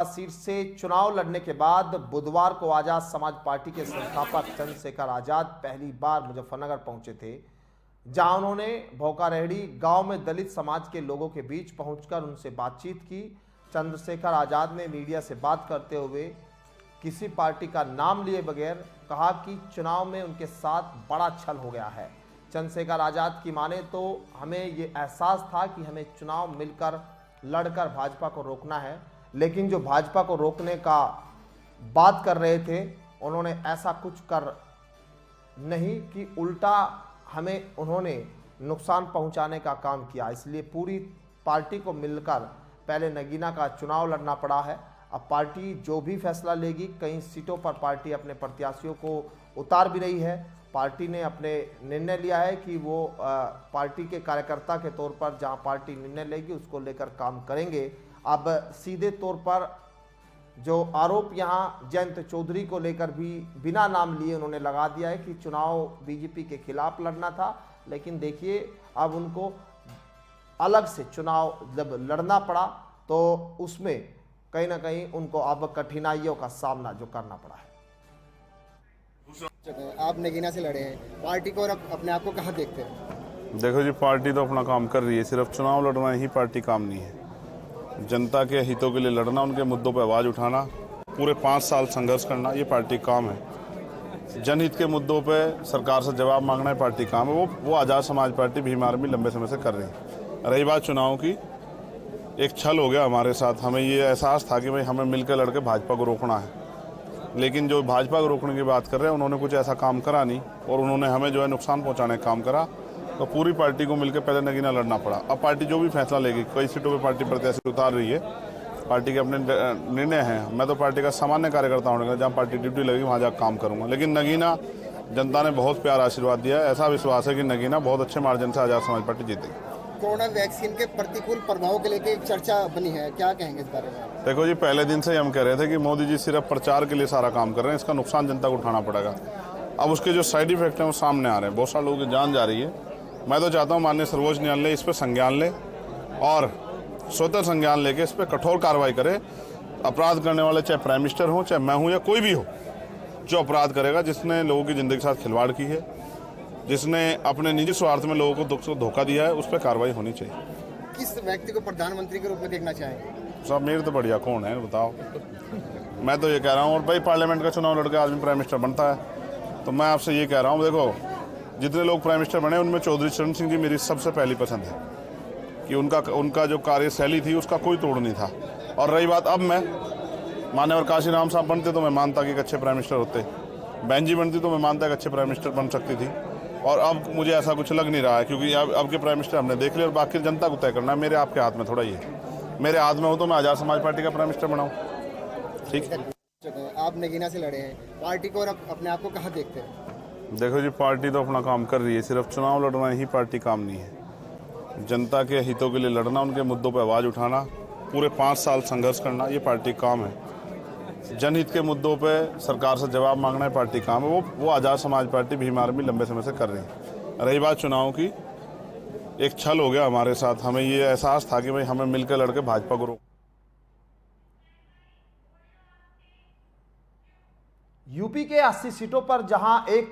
Seat से चुनाव लड़ने के बाद बुधवार को आजाद समाज पार्टी के संस्थापक चंद्रशेखर आजाद पहली बार मुजफ्फरनगर पहुंचे थे, जहां उन्होंने भोकारेहड़ी गांव में दलित समाज के लोगों के बीच पहुंचकर उनसे बातचीत की। चंद्रशेखर आजाद ने मीडिया से बात करते हुए किसी पार्टी का नाम लिए बगैर कहा कि चुनाव में उनके साथ बड़ा छल हो गया है। चंद्रशेखर आजाद की माने तो हमें ये एहसास था कि हमें चुनाव मिलकर लड़कर भाजपा को रोकना है, लेकिन जो भाजपा को रोकने का बात कर रहे थे उन्होंने ऐसा कुछ कर नहीं कि उल्टा हमें उन्होंने नुकसान पहुंचाने का काम किया। इसलिए पूरी पार्टी को मिलकर पहले नगीना का चुनाव लड़ना पड़ा है। अब पार्टी जो भी फैसला लेगी, कई सीटों पर पार्टी अपने प्रत्याशियों को उतार भी रही है। पार्टी ने अपने निर्णय लिया है कि वो पार्टी के कार्यकर्ता के तौर पर जहां पार्टी निर्णय लेगी उसको लेकर काम करेंगे। अब सीधे तौर पर जो आरोप यहां जयंत चौधरी को लेकर भी बिना नाम लिए उन्होंने लगा दिया है कि चुनाव बीजेपी के खिलाफ लड़ना था, लेकिन देखिए अब उनको अलग से चुनाव जब लड़ना पड़ा तो उसमें कहीं ना कहीं उनको अब कठिनाइयों का सामना जो करना पड़ा है। आप नगीना से लड़े हैं, पार्टी को और अपने आप को कहाँ देखते हैं? देखो जी, पार्टी तो अपना काम कर रही है, सिर्फ चुनाव लड़ना ही पार्टी काम नहीं है। जनता के हितों के लिए लड़ना, उनके मुद्दों पर आवाज़ उठाना, पूरे 5 साल संघर्ष करना, ये पार्टी काम है। जनहित के मुद्दों पे सरकार से जवाब मांगना है पार्टी काम है। वो आज़ाद समाज पार्टी भीम आर्मी लंबे समय से कर रही है। रही बात चुनाव की, एक छल हो गया हमारे साथ। हमें ये एहसास था कि भाई हमें मिलकर लड़के भाजपा को रोकना है, लेकिन जो भाजपा को रोकने की बात कर रहे हैं उन्होंने कुछ ऐसा काम करा नहीं और उन्होंने हमें जो है नुकसान पहुँचाने का काम करा। तो पूरी पार्टी को मिलकर पहले नगीना लड़ना पड़ा। अब पार्टी जो भी फैसला लेगी, कई सीटों पे पार्टी प्रत्याशी उतार रही है, पार्टी के अपने निर्णय हैं। मैं तो पार्टी का सामान्य कार्यकर्ता होने का, जहाँ पार्टी ड्यूटी लगी वहाँ जाकर काम करूँगा। लेकिन नगीना जनता ने बहुत प्यार आशीर्वाद दिया है। ऐसा विश्वास है कि नगीना बहुत अच्छे मार्जिन से आजाद समाज पार्टी जीतेगी। कोरोना वैक्सीन के प्रतिकूल प्रभाव के लेकर एक चर्चा बनी है, क्या कहेंगे इस बारे में? देखो जी, पहले दिन से ही हम कह रहे थे कि मोदी जी सिर्फ प्रचार के लिए सारा काम कर रहे हैं, इसका नुकसान जनता को उठाना पड़ेगा। अब उसके जो साइड इफेक्ट हैं वो सामने आ रहे हैं, बहुत सारे लोगों की जान जा रही है। मैं तो चाहता हूँ माननीय सर्वोच्च न्यायालय इस पर संज्ञान ले और स्वतः संज्ञान लेके इस पर कठोर कार्रवाई करे। अपराध करने वाले चाहे प्राइम मिनिस्टर हो, चाहे मैं हूँ या कोई भी हो, जो अपराध करेगा, जिसने लोगों की जिंदगी के साथ खिलवाड़ की है, जिसने अपने निजी स्वार्थ में लोगों को धोखा दिया है, उस पर कार्रवाई होनी चाहिए। किस व्यक्ति को प्रधानमंत्री के रूप में देखना चाहेंगे? साहब मेरे तो बढ़िया कौन है बताओ। मैं तो ये कह रहा हूँ, और भाई पार्लियामेंट का चुनाव लड़के आदमी प्राइम मिनिस्टर बनता है, तो मैं आपसे ये कह रहा हूँ, देखो जितने लोग प्राइम मिनिस्टर बने उनमें चौधरी चरण सिंह जी मेरी सबसे पहली पसंद है कि उनका जो कार्यशैली थी उसका कोई तोड़ नहीं था। और रही बात, अब मैं मान्यवर काशीराम साहब बनते तो मैं मानता कि एक अच्छे प्राइम मिनिस्टर होते, बहन जी बनती तो मैं मानता कि अच्छे प्राइम मिनिस्टर बन सकती थी। और अब मुझे ऐसा कुछ लग नहीं रहा है, क्योंकि अब के प्राइम मिनिस्टर हमने देख लिया और बाकी जनता को तय करना है। मेरे आपके हाथ में थोड़ा ही है। मेरे हाथ में हो तो मैं आजाद समाज पार्टी का प्राइम मिनिस्टर बनाऊँ। ठीक है। आप नगीना से लड़े हैं, पार्टी को और अपने आप को कहाँ देखते हैं? देखो जी, पार्टी तो अपना काम कर रही है, सिर्फ चुनाव लड़ना ही पार्टी काम नहीं है। जनता के हितों के लिए लड़ना, उनके मुद्दों पर आवाज़ उठाना, पूरे 5 साल संघर्ष करना, ये पार्टी काम है। जनहित के मुद्दों पे सरकार से जवाब मांगना है पार्टी काम है। वो आज़ाद समाज पार्टी भीम आर्मी लंबे समय से कर रही है। रही बात चुनाव की, एक छल हो गया हमारे साथ। हमें ये एहसास था कि भाई हमें मिलकर लड़के भाजपा को यूपी के 80 सीटों पर जहां एक